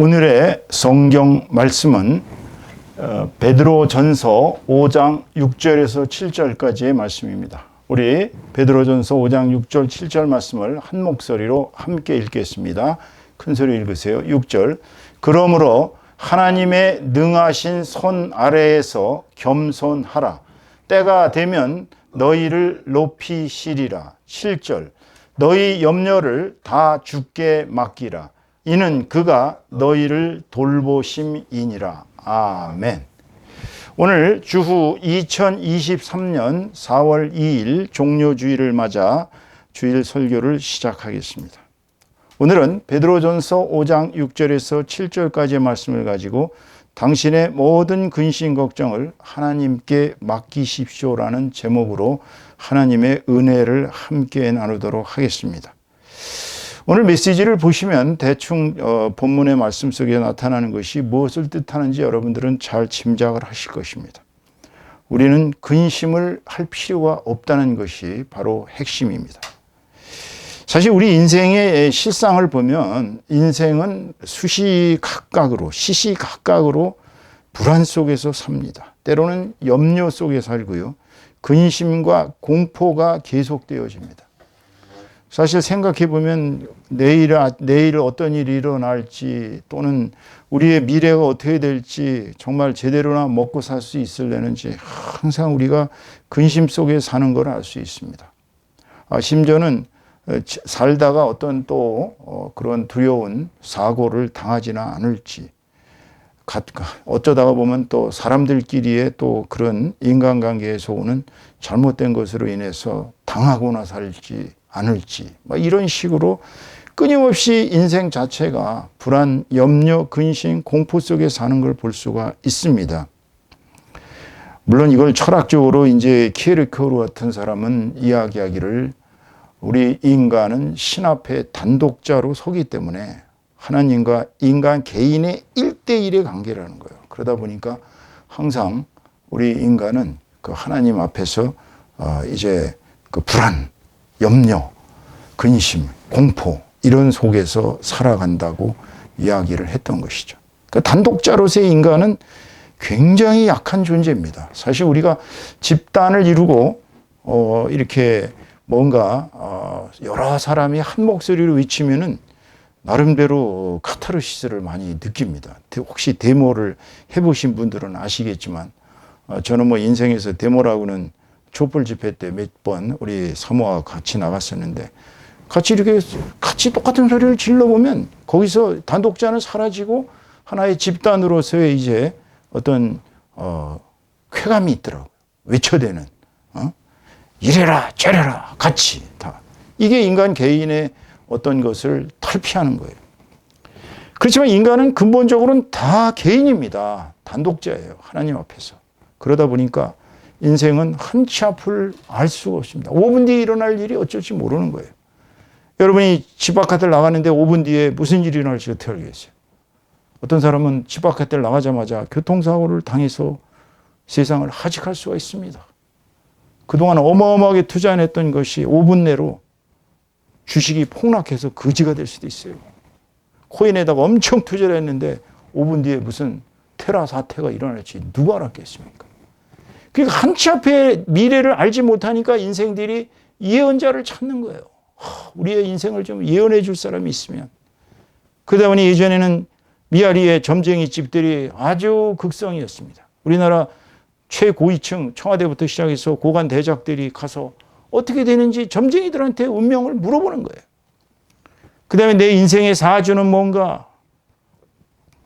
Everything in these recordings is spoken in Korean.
오늘의 성경 말씀은 베드로전서 5장 6절에서 7절까지의 말씀입니다. 우리 베드로전서 5장 6절 7절 말씀을 한 목소리로 함께 읽겠습니다. 큰 소리 읽으세요. 6절. 그러므로 하나님의 능하신 손 아래에서 겸손하라. 때가 되면 너희를 높이시리라. 7절. 너희 염려를 다 주께 맡기라. 이는 그가 너희를 돌보심이니라. 아멘. 오늘 주후 2023년 4월 2일 종료주일을 맞아 주일 설교를 시작하겠습니다. 오늘은 베드로전서 5장 6절에서 7절까지의 말씀을 가지고 당신의 모든 근심 걱정을 하나님께 맡기십시오라는 제목으로 하나님의 은혜를 함께 나누도록 하겠습니다. 오늘 메시지를 보시면 대충 본문의 말씀 속에 나타나는 것이 무엇을 뜻하는지 여러분들은 잘 짐작을 하실 것입니다. 우리는 근심을 할 필요가 없다는 것이 바로 핵심입니다. 사실 우리 인생의 실상을 보면 인생은 시시각각으로 불안 속에서 삽니다. 때로는 염려 속에 살고요. 근심과 공포가 계속되어집니다. 사실 생각해 보면 내일 어떤 일이 일어날지 또는 우리의 미래가 어떻게 될지 정말 제대로나 먹고 살 수 있을려는지 항상 우리가 근심 속에 사는 걸 알 수 있습니다. 심지어는 살다가 어떤 또 그런 두려운 사고를 당하지는 않을지 어쩌다가 보면 또 사람들끼리의 또 그런 인간관계에서 오는 잘못된 것으로 인해서 당하거나 살지 않을지 이런 식으로 끊임없이 인생 자체가 불안, 염려, 근심, 공포 속에 사는 걸 볼 수가 있습니다. 물론 이걸 철학적으로 이제 키에르케고르 같은 사람은 이야기하기를 우리 인간은 신 앞에 단독자로 서기 때문에 하나님과 인간 개인의 1대1의 관계라는 거예요. 그러다 보니까 항상 우리 인간은 그 하나님 앞에서 이제 그 불안, 염려, 근심, 공포 이런 속에서 살아간다고 이야기를 했던 것이죠. 그러니까 단독자로서의 인간은 굉장히 약한 존재입니다. 사실 우리가 집단을 이루고 이렇게 뭔가 여러 사람이 한 목소리로 외치면은 나름대로 카타르시스를 많이 느낍니다. 혹시 데모를 해보신 분들은 아시겠지만 저는 인생에서 데모라고는 촛불 집회 때 몇 번 우리 사모와 같이 나갔었는데 같이 똑같은 소리를 질러보면 거기서 단독자는 사라지고 하나의 집단으로서의 이제 어떤 쾌감이 있더라고요. 외쳐대는 이래라 저래라 같이 다 이게 인간 개인의 어떤 것을 탈피하는 거예요. 그렇지만 인간은 근본적으로는 다 개인입니다. 단독자예요. 하나님 앞에서. 그러다 보니까 인생은 한치 앞을 알 수가 없습니다. 5분 뒤에 일어날 일이 어쩔지 모르는 거예요. 여러분이 집 바깥을 나가는데 5분 뒤에 무슨 일이 일어날지 어떻게 알겠어요? 어떤 사람은 집 바깥을 나가자마자 교통사고를 당해서 세상을 하직할 수가 있습니다. 그동안 어마어마하게 투자했던 것이 5분 내로 주식이 폭락해서 거지가 될 수도 있어요. 코인에다가 엄청 투자를 했는데 5분 뒤에 무슨 테라 사태가 일어날지 누가 알았겠습니까? 그러니까 한치 앞에 미래를 알지 못하니까 인생들이 예언자를 찾는 거예요. 우리의 인생을 좀 예언해 줄 사람이 있으면. 그러다 보니 예전에는 미아리의 점쟁이 집들이 아주 극성이었습니다. 우리나라 최고위층 청와대부터 시작해서 고관 대작들이 가서 어떻게 되는지 점쟁이들한테 운명을 물어보는 거예요. 그 다음에 내 인생의 사주는 뭔가?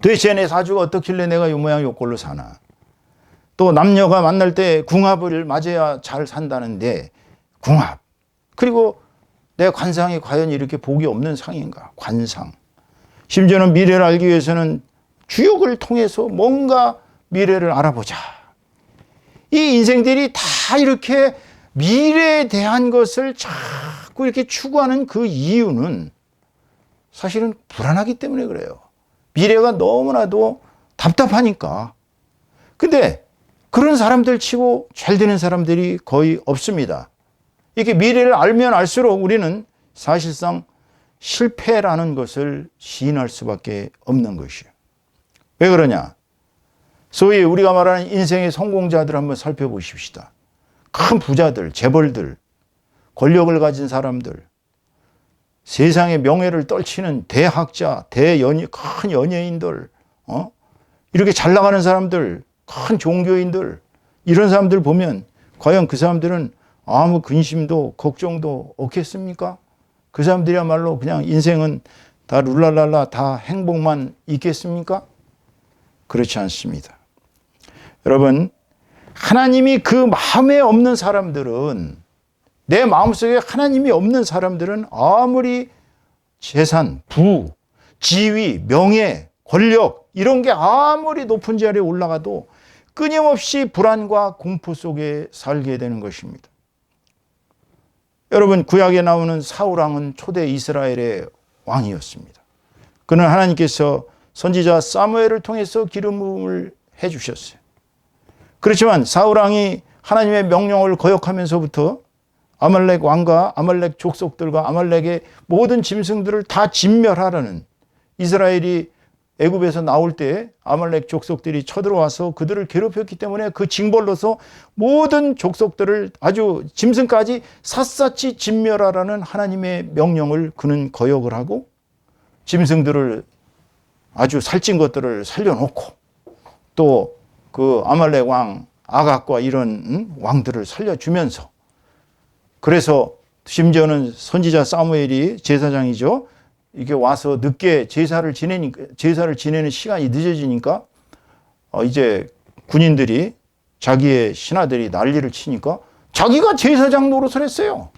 도대체 내 사주가 어떻길래 내가 이 모양 요 꼴로 사나? 또 남녀가 만날 때 궁합을 맞아야 잘 산다는데 궁합. 그리고 내 관상이 과연 이렇게 복이 없는 상인가? 관상. 심지어는 미래를 알기 위해서는 주역을 통해서 뭔가 미래를 알아보자. 이 인생들이 다 이렇게 미래에 대한 것을 자꾸 이렇게 추구하는 그 이유는 사실은 불안하기 때문에 그래요. 미래가 너무나도 답답하니까. 근데 그런 사람들 치고 잘 되는 사람들이 거의 없습니다. 이렇게 미래를 알면 알수록 우리는 사실상 실패라는 것을 시인할 수밖에 없는 것이에요. 왜 그러냐? 소위 우리가 말하는 인생의 성공자들 한번 살펴보십시다. 큰 부자들, 재벌들, 권력을 가진 사람들, 세상의 명예를 떨치는 대학자, 큰 연예인들, 이렇게 잘 나가는 사람들, 큰 종교인들, 이런 사람들 보면 과연 그 사람들은 아무 근심도 걱정도 없겠습니까? 그 사람들이야말로 그냥 인생은 다 룰랄랄라 다 행복만 있겠습니까? 그렇지 않습니다. 여러분, 하나님이 그 마음에 없는 사람들은, 내 마음속에 하나님이 없는 사람들은 아무리 재산, 부, 지위, 명예, 권력 이런 게 아무리 높은 자리에 올라가도 끊임없이 불안과 공포 속에 살게 되는 것입니다. 여러분, 구약에 나오는 사울왕은 초대 이스라엘의 왕이었습니다. 그는 하나님께서 선지자 사무엘을 통해서 기름 부음을 해 주셨어요. 그렇지만 사울왕이 하나님의 명령을 거역하면서부터 아말렉 왕과 아말렉 족속들과 아말렉의 모든 짐승들을 다 진멸하라는, 이스라엘이 애굽에서 나올 때 아말렉 족속들이 쳐들어와서 그들을 괴롭혔기 때문에 그 징벌로서 모든 족속들을 아주 짐승까지 샅샅이 진멸하라는 하나님의 명령을 그는 거역을 하고, 짐승들을 아주 살찐 것들을 살려놓고, 또 그 아말렉 왕 아각과 이런 왕들을 살려주면서, 그래서 심지어는 선지자 사무엘이 제사장이죠. 이게 와서 늦게 제사를 지내는 시간이 늦어지니까 이제 군인들이, 자기의 신하들이 난리를 치니까 자기가 제사장 노릇을 했어요.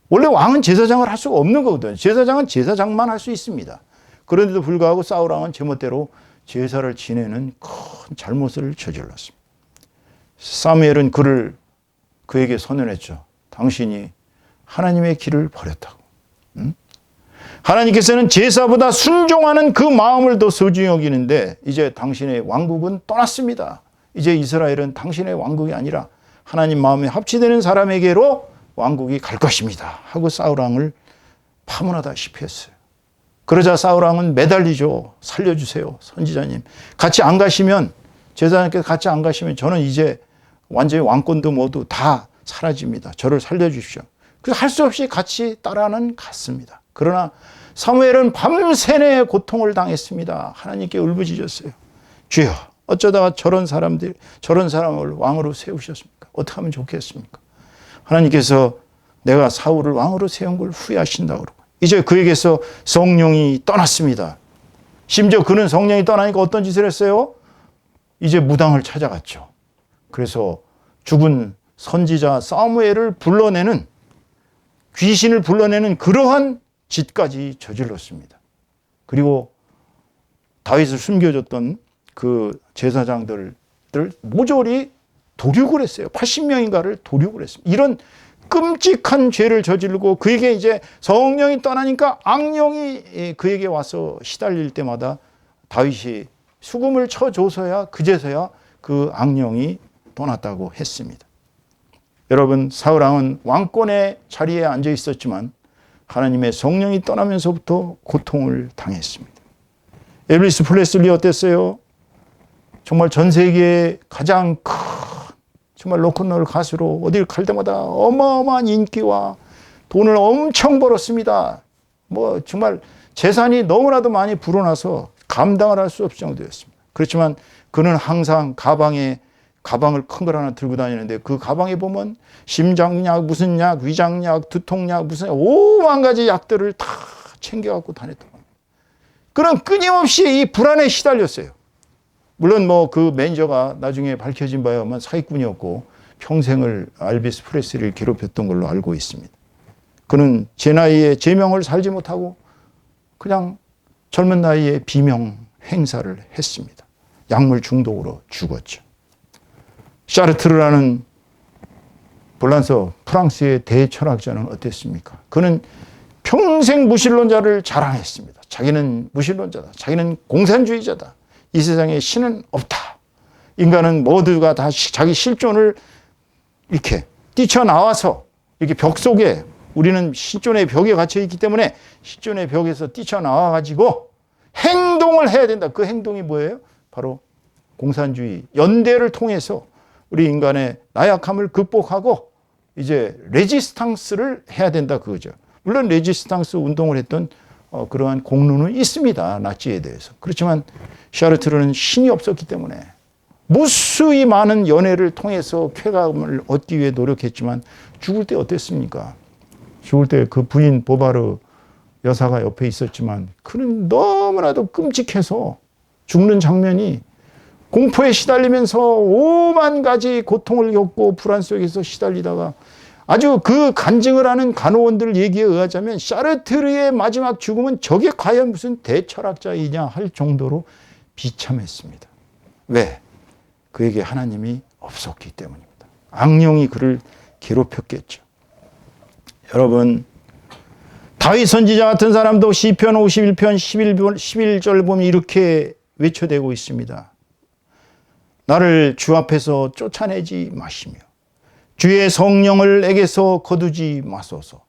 원래 왕은 제사장을 할 수가 없는 거거든요. 제사장은 제사장만 할 수 있습니다. 그런데도 불구하고 사울왕은 제멋대로 제사를 지내는 큰 잘못을 저질렀습니다. 사무엘은 그에게 선언했죠. 당신이 하나님의 길을 버렸다고. 하나님께서는 제사보다 순종하는 그 마음을 더 소중히 여기는데, 이제 당신의 왕국은 떠났습니다. 이제 이스라엘은 당신의 왕국이 아니라 하나님 마음에 합치되는 사람에게로 왕국이 갈 것입니다 하고 사울왕을 파문하다시피 했어요. 그러자 사울왕은 매달리죠. 살려주세요, 선지자님. 같이 안 가시면, 제사장께서 같이 안 가시면 저는 이제 완전히 왕권도 모두 다 사라집니다. 저를 살려주십시오. 그래서 할 수 없이 같이 따라는 갔습니다. 그러나 사무엘은 밤새내 고통을 당했습니다. 하나님께 울부짖었어요. 주여, 어쩌다가 저런 사람을 왕으로 세우셨습니까? 어떻게 하면 좋겠습니까? 하나님께서 내가 사울을 왕으로 세운 걸 후회하신다고 그러고, 이제 그에게서 성령이 떠났습니다. 심지어 그는 성령이 떠나니까 어떤 짓을 했어요? 이제 무당을 찾아갔죠. 그래서 죽은 선지자 사무엘을 불러내는, 귀신을 불러내는 그러한 짓까지 저질렀습니다. 그리고 다윗을 숨겨줬던 그 제사장들을 모조리 도륙을 했어요. 80명인가를 도륙을 했습니다. 이런 끔찍한 죄를 저지르고, 그에게 이제 성령이 떠나니까 악령이 그에게 와서 시달릴 때마다 다윗이 수금을 쳐줘서야, 그제서야 그 악령이 떠났다고 했습니다. 여러분, 사울왕은 왕권의 자리에 앉아 있었지만 하나님의 성령이 떠나면서부터 고통을 당했습니다. 엘비스 프레슬리 어땠어요? 정말 전 세계에 가장 큰 정말 로큰롤 가수로 어딜 갈 때마다 어마어마한 인기와 돈을 엄청 벌었습니다. 뭐 정말 재산이 너무나도 많이 불어나서 감당을 할 수 없을 정도였습니다. 그렇지만 그는 항상 가방을 큰 걸 하나 들고 다니는데, 그 가방에 보면 심장약, 무슨 약, 위장약, 두통약, 무슨 5만 가지 약들을 다 챙겨갖고 다녔던 겁니다. 그는 끊임없이 이 불안에 시달렸어요. 물론 뭐 그 매니저가 나중에 밝혀진 바에 의하면 사기꾼이었고 평생을 엘비스 프레슬리를 괴롭혔던 걸로 알고 있습니다. 그는 제 나이에 제명을 살지 못하고 그냥 젊은 나이에 비명 행사를 했습니다. 약물 중독으로 죽었죠. 샤르트르라는 프랑스의 대철학자는 어땠습니까? 그는 평생 무신론자를 자랑했습니다. 자기는 무신론자다. 자기는 공산주의자다. 이 세상에 신은 없다. 인간은 모두가 다 자기 실존을 이렇게 뛰쳐나와서 이렇게 벽 속에 우리는 신존의 벽에 갇혀 있기 때문에 신존의 벽에서 뛰쳐나와 가지고 행동을 해야 된다. 그 행동이 뭐예요? 바로 공산주의 연대를 통해서 우리 인간의 나약함을 극복하고 이제 레지스탕스를 해야 된다 그거죠. 물론 레지스탕스 운동을 했던 그러한 공로는 있습니다. 나치에 대해서. 그렇지만 샤르트르는 신이 없었기 때문에 무수히 많은 연애를 통해서 쾌감을 얻기 위해 노력했지만 죽을 때 어땠습니까? 죽을 때 그 부인 보바르 여사가 옆에 있었지만 그는 너무나도 끔찍해서 죽는 장면이 공포에 시달리면서 오만 가지 고통을 겪고 불안 속에서 시달리다가 아주 그 간증을 하는 간호원들 얘기에 의하자면 샤르트르의 마지막 죽음은 저게 과연 무슨 대철학자이냐 할 정도로 비참했습니다. 왜? 그에게 하나님이 없었기 때문입니다. 악령이 그를 괴롭혔겠죠. 여러분, 다윗 선지자 같은 사람도 시편 51편 11절 보면 이렇게 외쳐대고 있습니다. 나를 주 앞에서 쫓아내지 마시며 주의 성령을 내게서 거두지 마소서.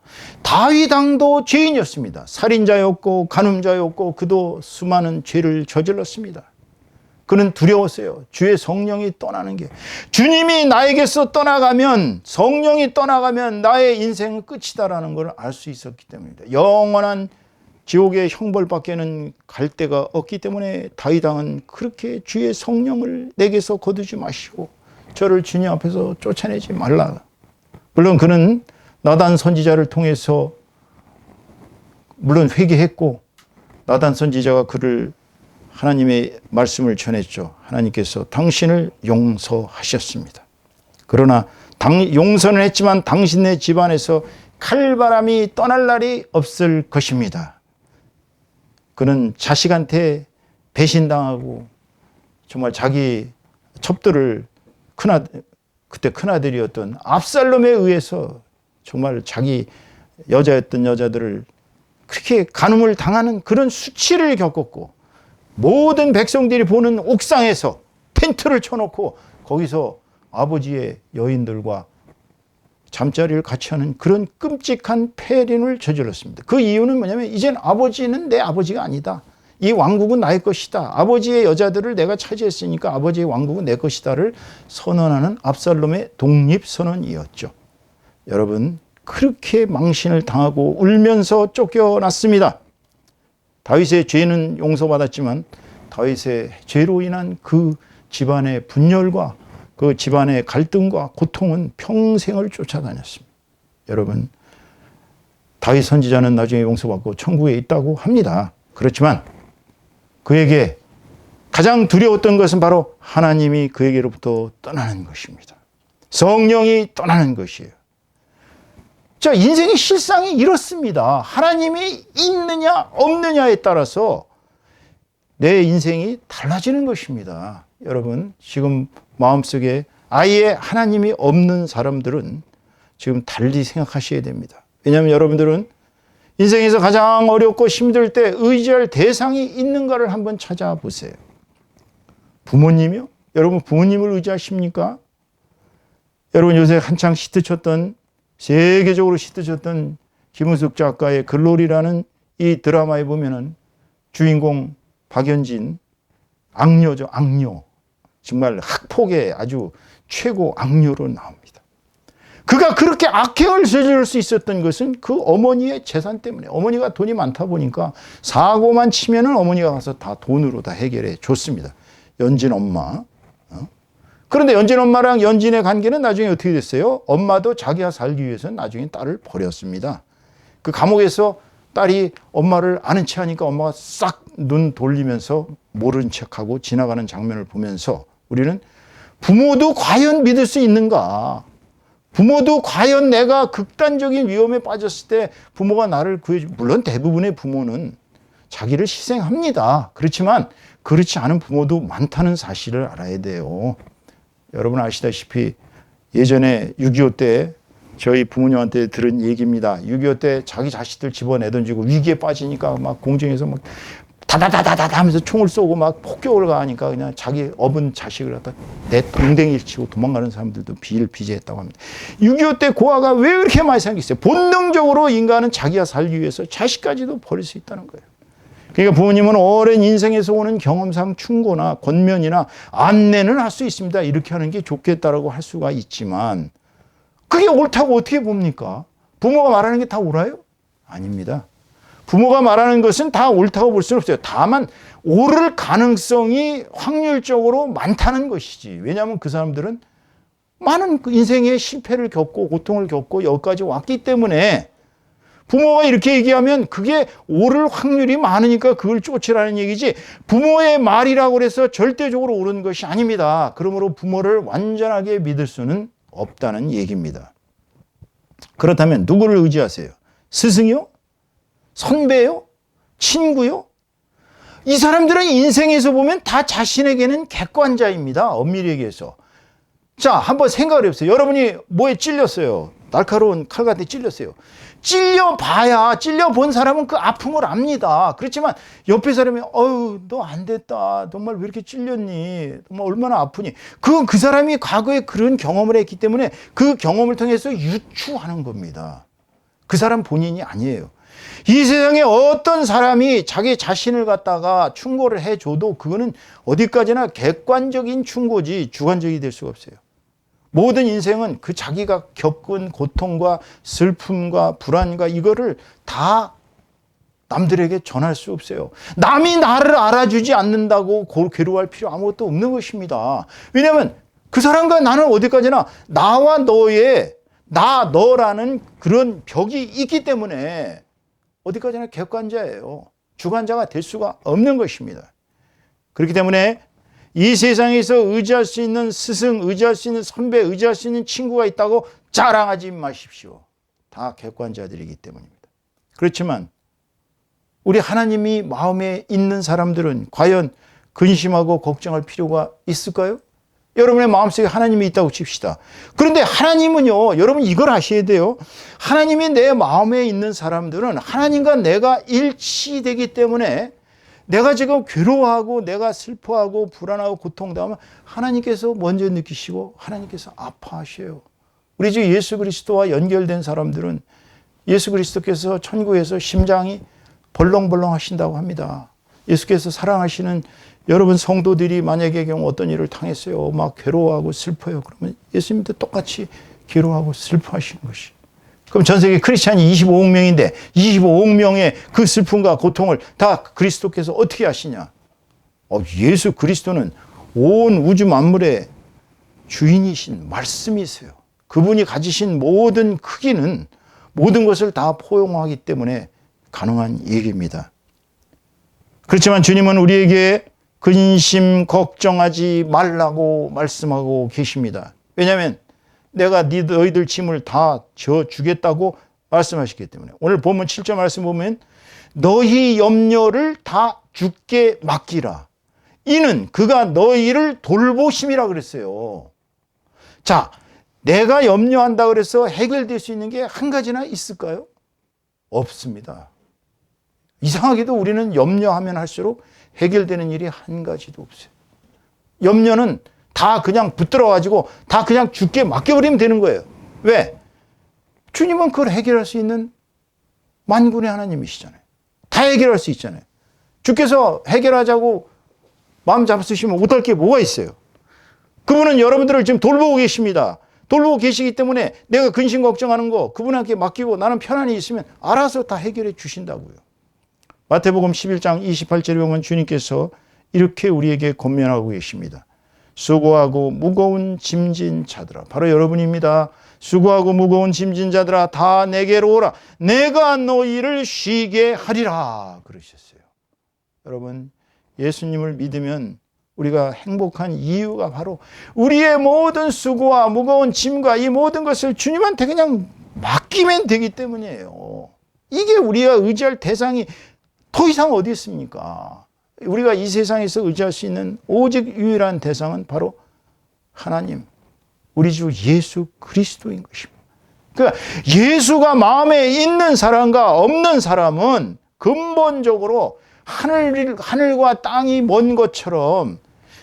다윗 왕도 죄인이었습니다. 살인자였고 간음자였고 그도 수많은 죄를 저질렀습니다. 그는 두려웠어요. 주의 성령이 떠나는 게. 주님이 나에게서 떠나가면, 성령이 떠나가면 나의 인생은 끝이다라는 걸 알 수 있었기 때문입니다. 영원한 지옥의 형벌밖에는 갈 데가 없기 때문에 다윗 왕은 그렇게 주의 성령을 내게서 거두지 마시고 저를 주님 앞에서 쫓아내지 말라. 물론 그는 나단 선지자를 통해서 물론 회개했고 나단 선지자가 그를 하나님의 말씀을 전했죠. 하나님께서 당신을 용서하셨습니다. 그러나 용서는 했지만 당신네 집안에서 칼바람이 떠날 날이 없을 것입니다. 그는 자식한테 배신당하고 정말 자기 첩들을 그때 큰아들이었던 압살롬에 의해서 정말 자기 여자였던 여자들을 그렇게 간음을 당하는 그런 수치를 겪었고 모든 백성들이 보는 옥상에서 텐트를 쳐놓고 거기서 아버지의 여인들과 잠자리를 같이 하는 그런 끔찍한 폐륜을 저질렀습니다. 그 이유는 뭐냐면 이젠 아버지는 내 아버지가 아니다. 이 왕국은 나의 것이다. 아버지의 여자들을 내가 차지했으니까 아버지의 왕국은 내 것이다를 선언하는 압살롬의 독립선언이었죠. 여러분, 그렇게 망신을 당하고 울면서 쫓겨났습니다. 다윗의 죄는 용서받았지만 다윗의 죄로 인한 그 집안의 분열과 그 집안의 갈등과 고통은 평생을 쫓아다녔습니다. 여러분, 다윗 선지자는 나중에 용서받고 천국에 있다고 합니다. 그렇지만 그에게 가장 두려웠던 것은 바로 하나님이 그에게로부터 떠나는 것입니다. 성령이 떠나는 것이에요. 자, 인생의 실상이 이렇습니다. 하나님이 있느냐 없느냐에 따라서 내 인생이 달라지는 것입니다. 여러분, 지금 마음속에 아예 하나님이 없는 사람들은 지금 달리 생각하셔야 됩니다. 왜냐하면 여러분들은 인생에서 가장 어렵고 힘들 때 의지할 대상이 있는가를 한번 찾아보세요. 부모님이요? 여러분 부모님을 의지하십니까? 여러분 요새 한창 히트쳤던 세계적으로 히트쳤던 김은숙 작가의 글로리라는 이 드라마에 보면은 주인공 박연진 악녀죠. 악녀. 정말 학폭의 아주 최고 악녀로 나옵니다. 그가 그렇게 악행을 저지를 수 있었던 것은 그 어머니의 재산 때문에. 어머니가 돈이 많다 보니까 사고만 치면은 어머니가 가서 다 돈으로 다 해결해 줬습니다. 연진 엄마. 그런데 연진 엄마랑 연진의 관계는 나중에 어떻게 됐어요? 엄마도 자기가 살기 위해서는 나중에 딸을 버렸습니다. 그 감옥에서 딸이 엄마를 아는 체 하니까 엄마가 싹 눈 돌리면서 모른 척하고 지나가는 장면을 보면서 우리는 부모도 과연 믿을 수 있는가? 부모도 과연 내가 극단적인 위험에 빠졌을 때 부모가 나를 구해주, 물론 대부분의 부모는 자기를 희생합니다. 그렇지만 그렇지 않은 부모도 많다는 사실을 알아야 돼요. 여러분 아시다시피 예전에 6.25 때 저희 부모님한테 들은 얘기입니다. 6.25 때 자기 자식들 집어내던지고 위기에 빠지니까 막 공정에서 막 다다다다다 하면서 총을 쏘고 막 폭격을 가하니까 그냥 자기 어분 자식을 갖다 내 동댕이를 치고 도망가는 사람들도 비일비재했다고 합니다. 6.25 때 고아가 왜 그렇게 많이 생겼어요? 본능적으로 인간은 자기가 살기 위해서 자식까지도 버릴 수 있다는 거예요. 그러니까 부모님은 오랜 인생에서 오는 경험상 충고나 권면이나 안내는 할 수 있습니다. 이렇게 하는 게 좋겠다라고 할 수가 있지만 그게 옳다고 어떻게 봅니까? 부모가 말하는 게 다 옳아요? 아닙니다. 부모가 말하는 것은 다 옳다고 볼 수는 없어요. 다만 옳을 가능성이 확률적으로 많다는 것이지. 왜냐하면 그 사람들은 많은 인생의 실패를 겪고 고통을 겪고 여기까지 왔기 때문에 부모가 이렇게 얘기하면 그게 옳을 확률이 많으니까 그걸 쫓으라는 얘기지, 부모의 말이라고 해서 절대적으로 옳은 것이 아닙니다. 그러므로 부모를 완전하게 믿을 수는 없다는 얘기입니다. 그렇다면 누구를 의지하세요? 스승이요? 선배요? 친구요? 이 사람들은 인생에서 보면 다 자신에게는 객관자입니다. 엄밀히 얘기해서. 자, 한번 생각을 해보세요. 여러분이 뭐에 찔렸어요? 날카로운 칼 같은 데 찔렸어요. 찔려봐야, 찔려본 사람은 그 아픔을 압니다. 그렇지만 옆에 사람이 어휴 너 안 됐다, 정말 왜 이렇게 찔렸니, 정말 얼마나 아프니, 그건 그 사람이 과거에 그런 경험을 했기 때문에 그 경험을 통해서 유추하는 겁니다. 그 사람 본인이 아니에요. 이 세상에 어떤 사람이 자기 자신을 갖다가 충고를 해줘도 그거는 어디까지나 객관적인 충고지 주관적이 될 수가 없어요. 모든 인생은 그 자기가 겪은 고통과 슬픔과 불안과 이거를 다 남들에게 전할 수 없어요. 남이 나를 알아주지 않는다고 괴로워할 필요 아무것도 없는 것입니다. 왜냐하면 그 사람과 나는 어디까지나 나와 너의 너라는 그런 벽이 있기 때문에 어디까지나 객관자예요. 주관자가 될 수가 없는 것입니다. 그렇기 때문에 이 세상에서 의지할 수 있는 스승, 의지할 수 있는 선배, 의지할 수 있는 친구가 있다고 자랑하지 마십시오. 다 객관자들이기 때문입니다. 그렇지만 우리 하나님이 마음에 있는 사람들은 과연 근심하고 걱정할 필요가 있을까요? 여러분의 마음속에 하나님이 있다고 칩시다. 그런데 하나님은요, 여러분 이걸 아셔야 돼요. 하나님이 내 마음에 있는 사람들은 하나님과 내가 일치되기 때문에 내가 지금 괴로워하고 내가 슬퍼하고 불안하고 고통당하면 하나님께서 먼저 느끼시고 하나님께서 아파하셔요. 우리 주 예수 그리스도와 연결된 사람들은 예수 그리스도께서 천국에서 심장이 벌렁벌렁 하신다고 합니다. 예수께서 사랑하시는 여러분 성도들이 만약에 경우 어떤 일을 당했어요. 막 괴로워하고 슬퍼요. 그러면 예수님도 똑같이 괴로워하고 슬퍼하시는 것이. 그럼 전 세계 크리스찬이 25억 명인데 25억 명의 그 슬픔과 고통을 다 그리스도께서 어떻게 하시냐? 예수 그리스도는 온 우주 만물의 주인이신 말씀이세요. 그분이 가지신 모든 크기는 모든 것을 다 포용하기 때문에 가능한 얘기입니다. 그렇지만 주님은 우리에게 근심 걱정하지 말라고 말씀하고 계십니다. 왜냐하면 내가 너희들 짐을 다 져주겠다고 말씀하셨기 때문에. 오늘 본문 7절 말씀 보면 너희 염려를 다 주께 맡기라. 이는 그가 너희를 돌보심이라 그랬어요. 자, 내가 염려한다 그래서 해결될 수 있는 게 한 가지나 있을까요? 없습니다. 이상하게도 우리는 염려하면 할수록 해결되는 일이 한 가지도 없어요. 염려는 다 그냥 붙들어가지고 다 그냥 주께 맡겨버리면 되는 거예요. 왜? 주님은 그걸 해결할 수 있는 만군의 하나님이시잖아요. 다 해결할 수 있잖아요. 주께서 해결하자고 마음 잡으시면 못할 게 뭐가 있어요? 그분은 여러분들을 지금 돌보고 계십니다. 돌보고 계시기 때문에 내가 근심 걱정하는 거 그분한테 맡기고 나는 편안히 있으면 알아서 다 해결해 주신다고요. 마태복음 11장 28절에 보면 주님께서 이렇게 우리에게 권면하고 계십니다. 수고하고 무거운 짐진 자들아, 바로 여러분입니다. 수고하고 무거운 짐진 자들아 다 내게로 오라. 내가 너희를 쉬게 하리라 그러셨어요. 여러분, 예수님을 믿으면 우리가 행복한 이유가 바로 우리의 모든 수고와 무거운 짐과 이 모든 것을 주님한테 그냥 맡기면 되기 때문이에요. 이게 우리가 의지할 대상이 더 이상 어디 있습니까? 우리가 이 세상에서 의지할 수 있는 오직 유일한 대상은 바로 하나님, 우리 주 예수 그리스도인 것입니다. 그러니까 예수가 마음에 있는 사람과 없는 사람은 근본적으로 하늘과 땅이 먼 것처럼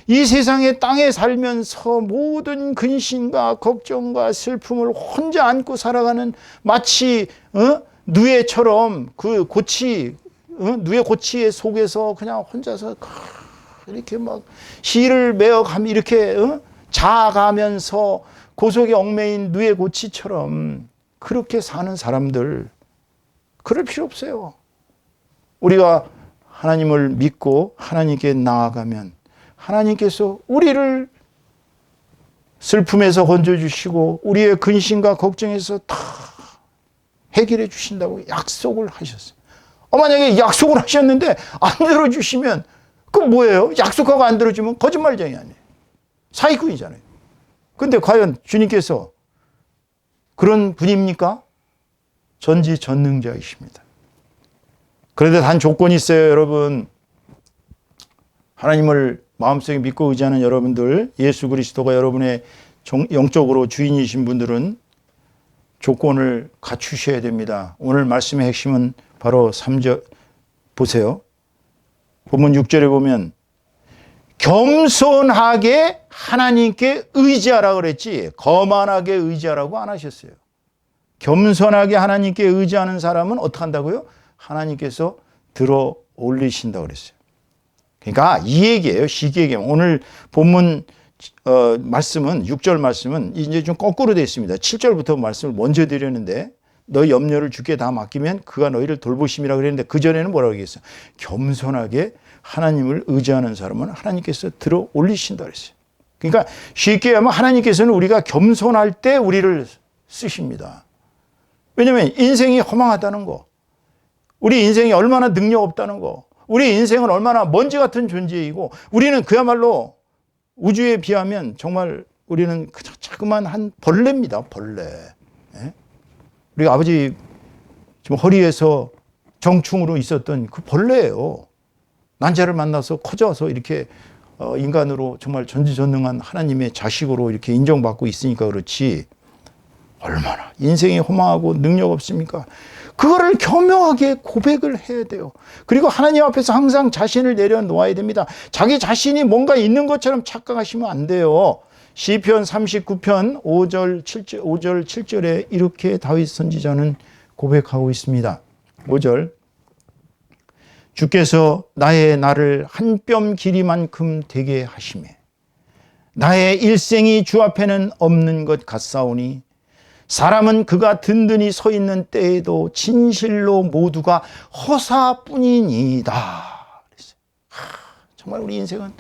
이 세상의 땅에 살면서 모든 근심과 걱정과 슬픔을 혼자 안고 살아가는 마치 누에처럼 그 고치, 누에 고치의 속에서 그냥 혼자서 이렇게 막 실을 메어가며 이렇게 자아가면서 고속에 얽매인 누에 고치처럼 그렇게 사는 사람들, 그럴 필요 없어요. 우리가 하나님을 믿고 하나님께 나아가면 하나님께서 우리를 슬픔에서 건져주시고 우리의 근심과 걱정에서 다 해결해 주신다고 약속을 하셨어요. 만약에 약속을 하셨는데 안 들어주시면 그건 뭐예요? 약속하고 안 들어주면 거짓말쟁이 아니에요. 사기꾼이잖아요. 근데 과연 주님께서 그런 분입니까? 전지전능자이십니다. 그런데 단 조건이 있어요, 여러분. 하나님을 마음속에 믿고 의지하는 여러분들, 예수 그리스도가 여러분의 영적으로 주인이신 분들은 조건을 갖추셔야 됩니다. 오늘 말씀의 핵심은 바로 3절 보세요. 본문 6절에 보면 겸손하게 하나님께 의지하라 그랬지 거만하게 의지하라고 안 하셨어요. 겸손하게 하나님께 의지하는 사람은 어떻게 한다고요? 하나님께서 들어 올리신다고 그랬어요. 그러니까 이 얘기예요. 쉽게 얘기하면 오늘 본문 말씀은 6절 말씀은 이제 좀 거꾸로 되어 있습니다. 7절부터 말씀을 먼저 드렸는데 너 염려를 주께 다 맡기면 그가 너희를 돌보심이라 그랬는데 그전에는 뭐라고 얘기했어요? 겸손하게 하나님을 의지하는 사람은 하나님께서 들어 올리신다 그랬어요. 그러니까 쉽게 하면 하나님께서는 우리가 겸손할 때 우리를 쓰십니다. 왜냐하면 인생이 허망하다는 거, 우리 인생이 얼마나 능력 없다는 거, 우리 인생은 얼마나 먼지 같은 존재이고 우리는 그야말로 우주에 비하면 정말 우리는 그저 자그마한 한 벌레입니다. 벌레. 예? 우리 아버지 지금 허리에서 정충으로 있었던 그 벌레예요. 난자를 만나서 커져서 이렇게 인간으로 정말 전지전능한 하나님의 자식으로 이렇게 인정받고 있으니까 그렇지 얼마나 인생이 허망하고 능력 없습니까? 그거를 교묘하게 고백을 해야 돼요. 그리고 하나님 앞에서 항상 자신을 내려놓아야 됩니다. 자기 자신이 뭔가 있는 것처럼 착각하시면 안 돼요. 시편 39편 5절 7절에 이렇게 다윗 선지자는 고백하고 있습니다. 5절 주께서 나의 날을 한 뼘 길이만큼 되게 하시매 나의 일생이 주 앞에는 없는 것 같사오니 사람은 그가 든든히 서 있는 때에도 진실로 모두가 허사뿐이니이다. 정말 우리 인생은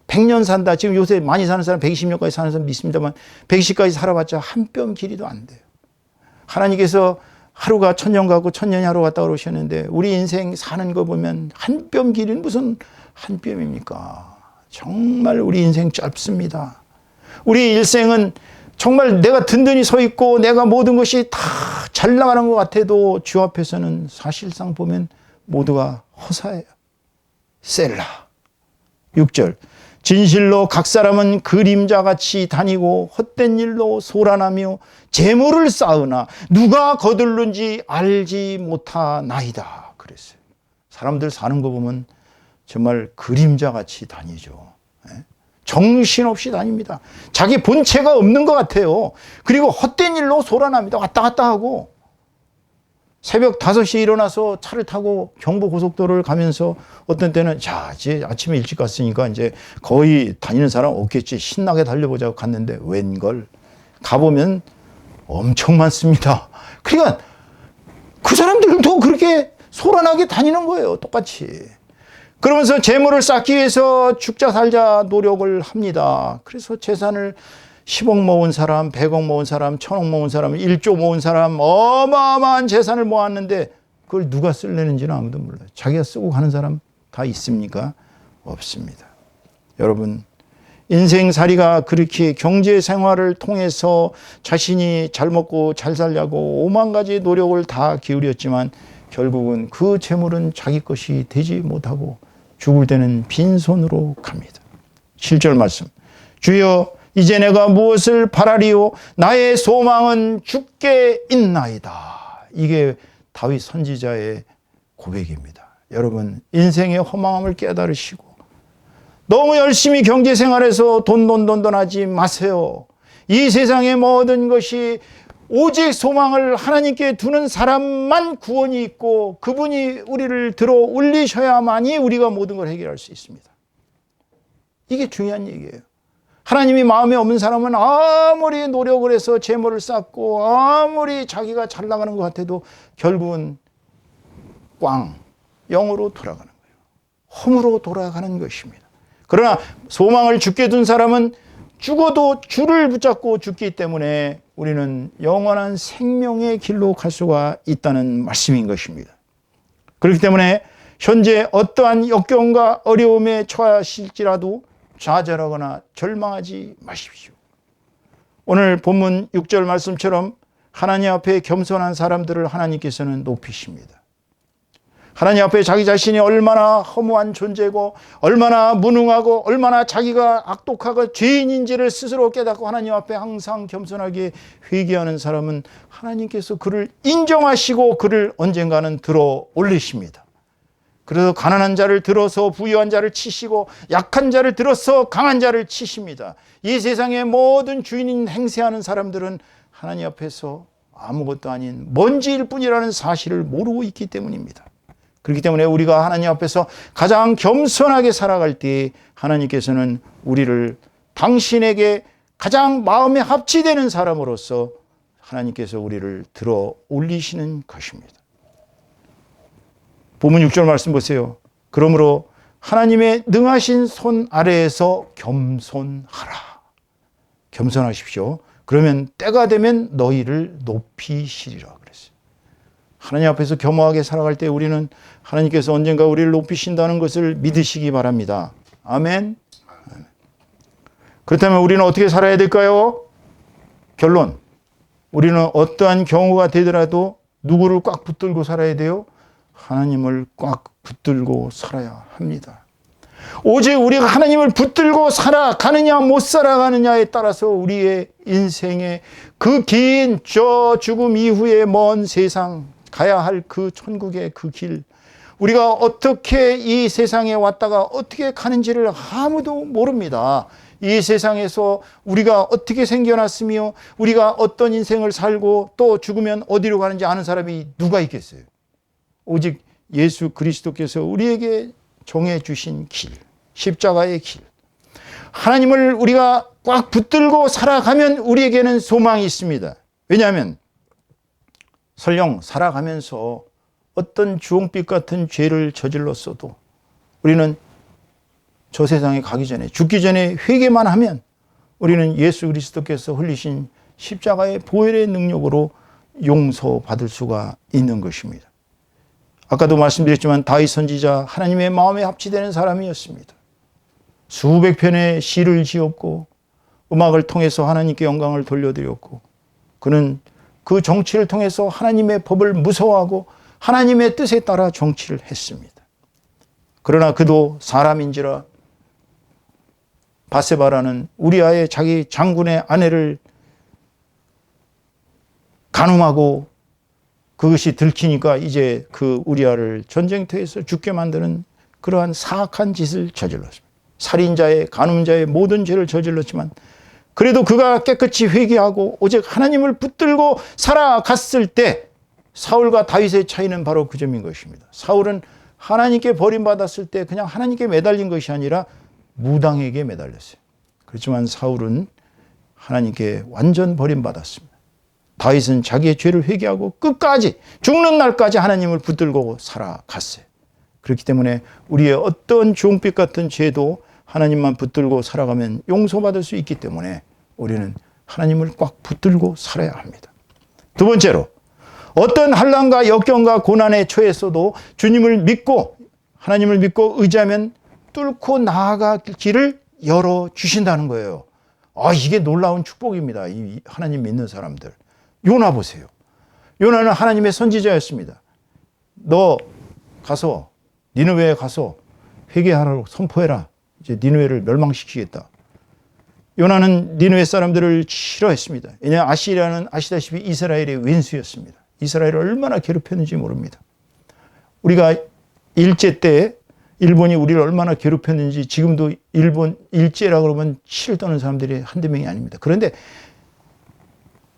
100년 산다. 지금 요새 많이 사는 사람 120년까지 사는 사람 믿습니다만 110까지 살아봤자 한 뼘 길이도 안 돼요. 하나님께서 하루가 1000년 가고 1000년이 하루 갔다 그러셨는데 우리 인생 사는 거 보면 한 뼘 길이는 무슨 한 뼘입니까? 정말 우리 인생 짧습니다. 우리 일생은 정말 내가 든든히 서 있고 내가 모든 것이 다 잘 나가는 것 같아도 주 앞에서는 사실상 보면 모두가 허사예요. 셀라. 6절 진실로 각 사람은 그림자같이 다니고 헛된 일로 소란하며 재물을 쌓으나 누가 거둘는지 알지 못하나이다. 그랬어요. 사람들 사는 거 보면 정말 그림자같이 다니죠. 정신없이 다닙니다. 자기 본체가 없는 것 같아요. 그리고 헛된 일로 소란합니다. 왔다 갔다 하고 새벽 5시에 일어나서 차를 타고 경부고속도로를 가면서 어떤 때는 자 이제 아침에 일찍 갔으니까 이제 거의 다니는 사람 없겠지 신나게 달려보자고 갔는데 웬걸 가보면 엄청 많습니다. 그러니까 그 사람들도 그렇게 소란하게 다니는 거예요. 똑같이. 그러면서 재물을 쌓기 위해서 죽자 살자 노력을 합니다. 그래서 재산을 10억 모은 사람, 100억 모은 사람, 1000억 모은 사람, 1조 모은 사람 어마어마한 재산을 모았는데 그걸 누가 쓸려는지는 아무도 몰라요. 자기가 쓰고 가는 사람 다 있습니까? 없습니다. 여러분 인생살이가 그렇게 경제생활을 통해서 자신이 잘 먹고 잘 살려고 오만 가지 노력을 다 기울였지만 결국은 그 재물은 자기 것이 되지 못하고 죽을 때는 빈손으로 갑니다. 7절 말씀 주여 이제 내가 무엇을 바라리요 나의 소망은 주께 있나이다. 이게 다윗 선지자의 고백입니다. 여러분, 인생의 허망함을 깨달으시고 너무 열심히 경제생활에서 돈 하지 마세요. 이 세상의 모든 것이 오직 소망을 하나님께 두는 사람만 구원이 있고 그분이 우리를 들어 올리셔야만이 우리가 모든 걸 해결할 수 있습니다. 이게 중요한 얘기예요. 하나님이 마음에 없는 사람은 아무리 노력을 해서 재물을 쌓고 아무리 자기가 잘 나가는 것 같아도 결국은 영으로 돌아가는 거예요. 험으로 돌아가는 것입니다. 그러나 소망을 주께 둔 사람은 죽어도 주를 붙잡고 죽기 때문에 우리는 영원한 생명의 길로 갈 수가 있다는 말씀인 것입니다. 그렇기 때문에 현재 어떠한 역경과 어려움에 처하실지라도 좌절하거나 절망하지 마십시오. 오늘 본문 6절 말씀처럼 하나님 앞에 겸손한 사람들을 하나님께서는 높이십니다. 하나님 앞에 자기 자신이 얼마나 허무한 존재고 얼마나 무능하고 얼마나 자기가 악독하고 죄인인지를 스스로 깨닫고 하나님 앞에 항상 겸손하게 회개하는 사람은 하나님께서 그를 인정하시고 그를 언젠가는 들어 올리십니다. 그래서 가난한 자를 들어서 부유한 자를 치시고 약한 자를 들어서 강한 자를 치십니다. 이 세상의 모든 주인인 행세하는 사람들은 하나님 앞에서 아무것도 아닌 먼지일 뿐이라는 사실을 모르고 있기 때문입니다. 그렇기 때문에 우리가 하나님 앞에서 가장 겸손하게 살아갈 때 하나님께서는 우리를 당신에게 가장 마음에 합치되는 사람으로서 하나님께서 우리를 들어 올리시는 것입니다. 본문 6절 말씀 보세요. 그러므로 하나님의 능하신 손 아래에서 겸손하라. 겸손하십시오. 그러면 때가 되면 너희를 높이시리라 그랬어요. 하나님 앞에서 겸허하게 살아갈 때 우리는 하나님께서 언젠가 우리를 높이신다는 것을 믿으시기 바랍니다. 아멘. 그렇다면 우리는 어떻게 살아야 될까요? 결론. 우리는 어떠한 경우가 되더라도 누구를 꽉 붙들고 살아야 돼요? 하나님을 꽉 붙들고 살아야 합니다. 오직 우리가 하나님을 붙들고 살아가느냐 못 살아가느냐에 따라서 우리의 인생의 그 긴 저 죽음 이후의 먼 세상 가야 할 그 천국의 그 길, 우리가 어떻게 이 세상에 왔다가 어떻게 가는지를 아무도 모릅니다. 이 세상에서 우리가 어떻게 생겨났으며 우리가 어떤 인생을 살고 또 죽으면 어디로 가는지 아는 사람이 누가 있겠어요? 오직 예수 그리스도께서 우리에게 정해 주신 길, 십자가의 길, 하나님을 우리가 꽉 붙들고 살아가면 우리에게는 소망이 있습니다. 왜냐하면 설령 살아가면서 어떤 주홍빛 같은 죄를 저질렀어도 우리는 저 세상에 가기 전에, 죽기 전에 회개만 하면 우리는 예수 그리스도께서 흘리신 십자가의 보혈의 능력으로 용서받을 수가 있는 것입니다. 아까도 말씀드렸지만 다윗 선지자 하나님의 마음에 합치되는 사람이었습니다. 수백 편의 시를 지었고 음악을 통해서 하나님께 영광을 돌려드렸고 그는 그 정치를 통해서 하나님의 법을 무서워하고 하나님의 뜻에 따라 정치를 했습니다. 그러나 그도 사람인지라 바세바라는 우리아의 자기 장군의 아내를 간음하고 그것이 들키니까 이제 그 우리아를 전쟁터에서 죽게 만드는 그러한 사악한 짓을 저질렀습니다. 살인자의 간음자의 모든 죄를 저질렀지만 그래도 그가 깨끗이 회개하고 오직 하나님을 붙들고 살아갔을 때 사울과 다윗의 차이는 바로 그 점인 것입니다. 사울은 하나님께 버림받았을 때 그냥 하나님께 매달린 것이 아니라 무당에게 매달렸어요. 그렇지만 사울은 하나님께 완전 버림받았습니다. 다윗은 자기의 죄를 회개하고 끝까지 죽는 날까지 하나님을 붙들고 살아갔어요. 그렇기 때문에 우리의 어떤 주홍빛 같은 죄도 하나님만 붙들고 살아가면 용서받을 수 있기 때문에 우리는 하나님을 꽉 붙들고 살아야 합니다. 두 번째로 어떤 환난과 역경과 고난에 처했어도 주님을 믿고 하나님을 믿고 의지하면 뚫고 나아갈 길을 열어주신다는 거예요. 이게 놀라운 축복입니다. 이 하나님 믿는 사람들. 요나 보세요. 요나는 하나님의 선지자였습니다. 너 가서 니느웨에 가서 회개하라고 선포해라. 이제 니느웨를 멸망시키겠다. 요나는 니느웨 사람들을 싫어했습니다. 왜냐하면 아시리아는 아시다시피 이스라엘의 왼수였습니다. 이스라엘을 얼마나 괴롭혔는지 모릅니다. 우리가 일제 때 일본이 우리를 얼마나 괴롭혔는지 지금도 일본 일제라 그러면 치를 떠는 사람들이 한두 명이 아닙니다. 그런데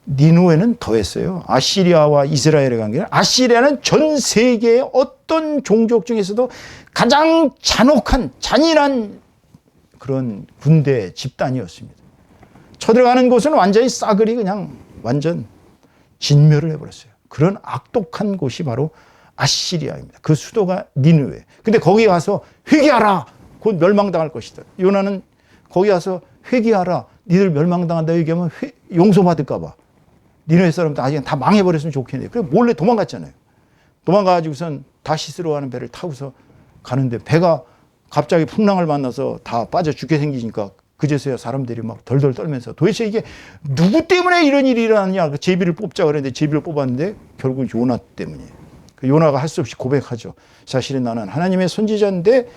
니누에는 더했어요. 아시리아와 이스라엘의 관계는, 아시리아는 전 세계의 어떤 종족 중에서도 가장 잔혹한 잔인한 그런 군대 집단이었습니다. 쳐들어가는 곳은 완전히 싸그리 그냥 완전 진멸을 해버렸어요. 그런 악독한 곳이 바로 아시리아입니다. 그 수도가 니느웨. 근데 거기 가서 회개하라. 곧 멸망당할 것이다. 요나는 거기 가서 회개하라. 니들 멸망당한다 얘기하면 용서받을까 봐. 니느웨 사람들 아직 다 망해버렸으면 좋겠는데. 그래서 몰래 도망갔잖아요. 도망가가지고선 다시스로 가는 배를 타고서 가는데 배가 갑자기 풍랑을 만나서 다 빠져 죽게 생기니까 그제서야 사람들이 막 덜덜 떨면서 도대체 이게 누구 때문에 이런 일이 일어났냐. 제비를 뽑자 그랬는데 제비를 뽑았는데 결국 요나 때문이에요. 요나가 할 수 없이 고백하죠. 사실은 나는 하나님의 선지자인데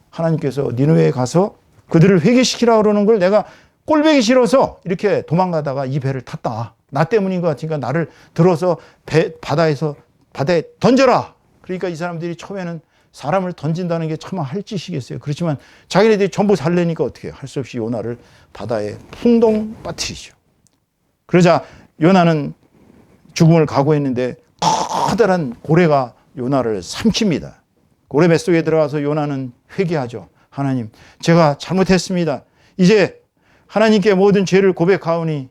하나님께서 니느웨에 가서 그들을 회개시키라 그러는 걸 내가 꼴보기 싫어서 이렇게 도망가다가 이 배를 탔다. 나 때문인 것 같으니까 나를 들어서 바다에 던져라. 그러니까 이 사람들이 처음에는 사람을 던진다는 게 참 할 짓이겠어요. 그렇지만 자기네들이 전부 살려니까 어떻게 해요. 할 수 없이 요나를 바다에 풍덩 빠뜨리죠. 그러자 요나는 죽음을 각오했는데 커다란 고래가 요나를 삼킵니다. 고래 뱃속에 들어가서 요나는 회개하죠. 하나님, 제가 잘못했습니다. 이제 하나님께 모든 죄를 고백하오니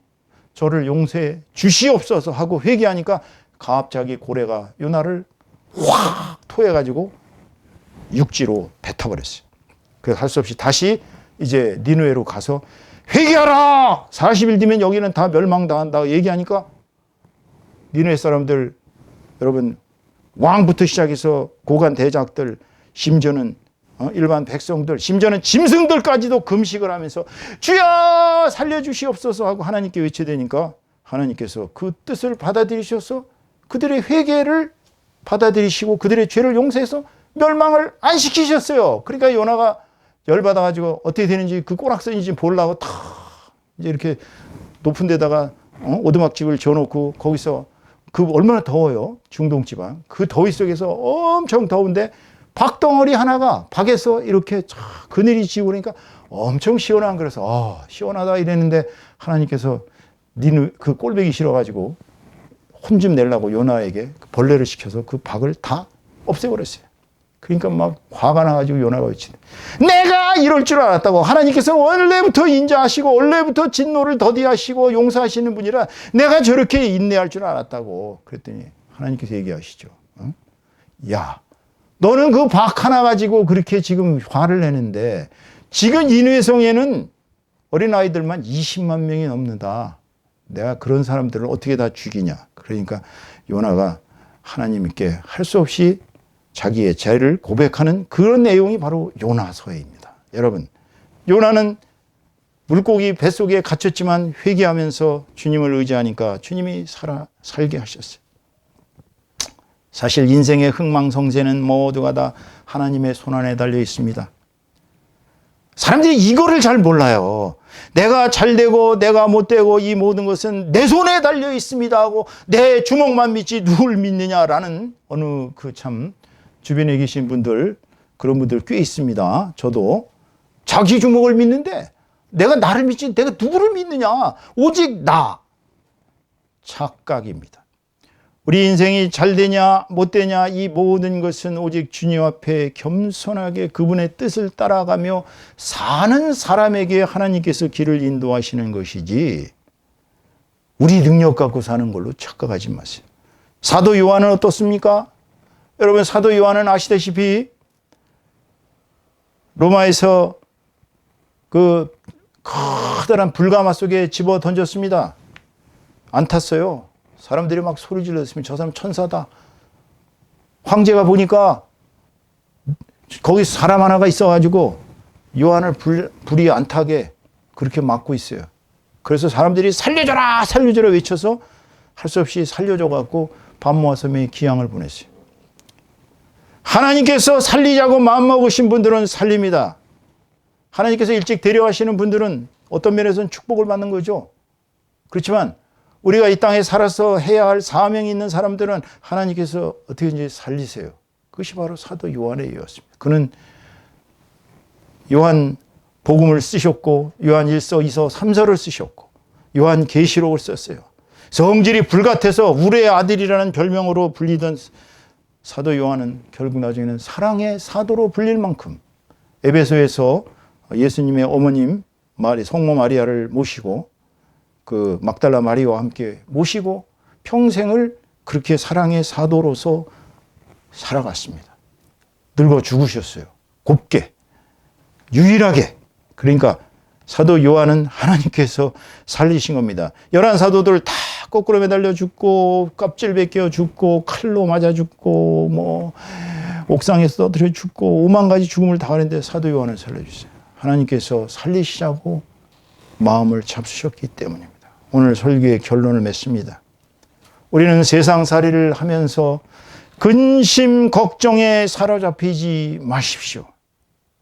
저를 용서해 주시옵소서 하고 회개하니까 갑자기 고래가 요나를 확 토해가지고 육지로 뱉어버렸어요. 그래서 할 수 없이 다시 이제 니느웨로 가서 회개하라! 40일 뒤면 여기는 다 멸망당한다 얘기하니까 니느웨 사람들, 여러분, 왕부터 시작해서 고관 대작들, 심지어는 일반 백성들, 심지어는 짐승들까지도 금식을 하면서 주여 살려주시옵소서 하고 하나님께 외쳐대니까 하나님께서 그 뜻을 받아들이셔서 그들의 회개를 받아들이시고 그들의 죄를 용서해서 멸망을 안 시키셨어요. 그러니까 요나가 열받아가지고 어떻게 되는지 그 꼬락선인지 보려고 탁 이제 이렇게 높은 데다가 오두막집을 지어놓고 거기서 그 얼마나 더워요. 중동 지방. 그 더위 속에서 엄청 더운데 박덩어리 하나가 박에서 이렇게 그늘이 지고 그러니까 엄청 시원한, 그래서 시원하다 이랬는데 하나님께서 그 꼴보기 싫어가지고 혼 좀 내려고 요나에게 벌레를 시켜서 그 박을 다 없애버렸어요. 그러니까 막 화가 나가지고 요나가 외치네. 내가 이럴 줄 알았다고. 하나님께서 원래부터 인자하시고 원래부터 진노를 더디하시고 용서하시는 분이라 내가 저렇게 인내할 줄 알았다고. 그랬더니 하나님께서 얘기하시죠. 야, 너는 그 박 하나 가지고 그렇게 지금 화를 내는데 지금 니느웨 성에는 어린아이들만 20만 명이 넘는다. 내가 그런 사람들을 어떻게 다 죽이냐. 그러니까 요나가 하나님께 할 수 없이 자기의 죄를 고백하는 그런 내용이 바로 요나서입니다. 여러분, 요나는 물고기 뱃속에 갇혔지만 회개하면서 주님을 의지하니까 주님이 살게 하셨어요. 사실 인생의 흥망성쇠는 모두가 다 하나님의 손안에 달려 있습니다. 사람들이 이거를 잘 몰라요. 내가 잘 되고 내가 못 되고 이 모든 것은 내 손에 달려 있습니다 하고 내 주먹만 믿지 누굴 믿느냐라는 어느 그 참 주변에 계신 분들, 그런 분들 꽤 있습니다. 저도 자기 주먹을 믿는데 내가 나를 믿지 내가 누구를 믿느냐. 오직 나. 착각입니다. 우리 인생이 잘 되냐 못 되냐 이 모든 것은 오직 주님 앞에 겸손하게 그분의 뜻을 따라가며 사는 사람에게 하나님께서 길을 인도하시는 것이지 우리 능력 갖고 사는 걸로 착각하지 마세요. 사도 요한은 어떻습니까? 여러분, 사도 요한은 아시다시피 로마에서 그 커다란 불가마 속에 집어 던졌습니다. 안 탔어요. 사람들이 막 소리 질렀으면 저 사람 천사다. 황제가 보니까 거기 사람 하나가 있어가지고 요한을 불이 안 타게 그렇게 막고 있어요. 그래서 사람들이 살려줘라 살려줘라 외쳐서 할 수 없이 살려줘갖고 밤모아섬에 기양을 보냈어요. 하나님께서 살리자고 마음먹으신 분들은 살립니다. 하나님께서 일찍 데려가시는 분들은 어떤 면에서는 축복을 받는 거죠. 그렇지만 우리가 이 땅에 살아서 해야 할 사명이 있는 사람들은 하나님께서 어떻게든지 살리세요. 그것이 바로 사도 요한의 예였습니다. 그는 요한 복음을 쓰셨고 요한 1서, 2서, 3서를 쓰셨고 요한 계시록을 썼어요. 성질이 불같아서 우레의 아들이라는 별명으로 불리던 사도 요한은 결국 나중에는 사랑의 사도로 불릴 만큼 에베소에서 예수님의 어머님 성모 마리아를 모시고 그 막달라 마리아와 함께 모시고 평생을 그렇게 사랑의 사도로서 살아갔습니다. 늙어 죽으셨어요. 곱게, 유일하게. 그러니까 사도 요한은 하나님께서 살리신 겁니다. 11 사도들 다 거꾸로 매달려 죽고 껍질 벗겨 죽고 칼로 맞아 죽고 뭐 옥상에서 떠들어 죽고 5만 가지 죽음을 당하는데 사도 요한을 살려주세요. 하나님께서 살리시자고 마음을 잡수셨기 때문입니다. 오늘 설교의 결론을 맺습니다. 우리는 세상살이를 하면서 근심 걱정에 사로잡히지 마십시오.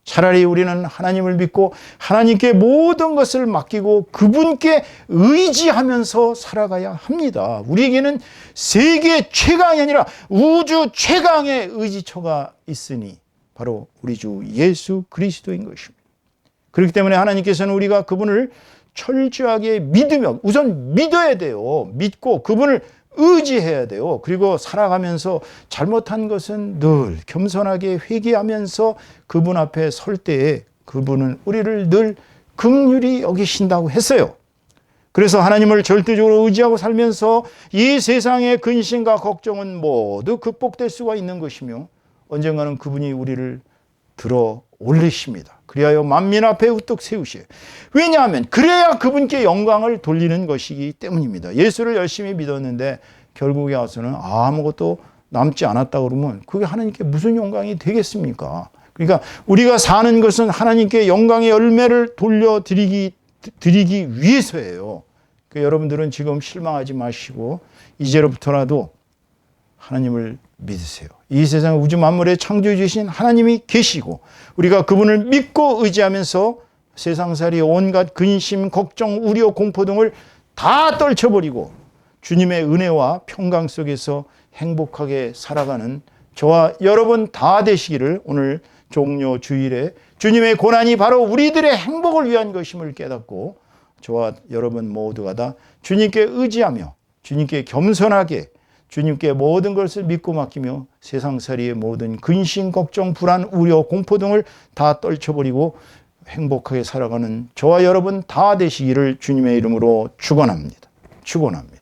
차라리 우리는 하나님을 믿고 하나님께 모든 것을 맡기고 그분께 의지하면서 살아가야 합니다. 우리에게는 세계 최강이 아니라 우주 최강의 의지처가 있으니 바로 우리 주 예수 그리스도인 것입니다. 그렇기 때문에 하나님께서는 우리가 그분을 철저하게 믿으며 우선 믿어야 돼요. 믿고 그분을 의지해야 돼요. 그리고 살아가면서 잘못한 것은 늘 겸손하게 회개하면서 그분 앞에 설 때에 그분은 우리를 늘 긍휼히 여기신다고 했어요. 그래서 하나님을 절대적으로 의지하고 살면서 이 세상의 근심과 걱정은 모두 극복될 수가 있는 것이며 언젠가는 그분이 우리를 들어 올리십니다. 그리하여 만민 앞에 우뚝 세우시에요. 왜냐하면 그래야 그분께 영광을 돌리는 것이기 때문입니다. 예수를 열심히 믿었는데 결국에 와서는 아무것도 남지 않았다 그러면 그게 하나님께 무슨 영광이 되겠습니까? 그러니까 우리가 사는 것은 하나님께 영광의 열매를 돌려드리기 위해서예요. 그러니까 여러분들은 지금 실망하지 마시고 이제로부터라도 하나님을 믿으세요. 이 세상 우주 만물의 창조해 주신 하나님이 계시고 우리가 그분을 믿고 의지하면서 세상살이 온갖 근심, 걱정, 우려, 공포 등을 다 떨쳐버리고 주님의 은혜와 평강 속에서 행복하게 살아가는 저와 여러분 다 되시기를 오늘 종료 주일에 주님의 고난이 바로 우리들의 행복을 위한 것임을 깨닫고 저와 여러분 모두가 다 주님께 의지하며 주님께 겸손하게 주님께 모든 것을 믿고 맡기며 세상살이의 모든 근심, 걱정, 불안, 우려, 공포 등을 다 떨쳐버리고 행복하게 살아가는 저와 여러분 다 되시기를 주님의 이름으로 축원합니다. 축원합니다.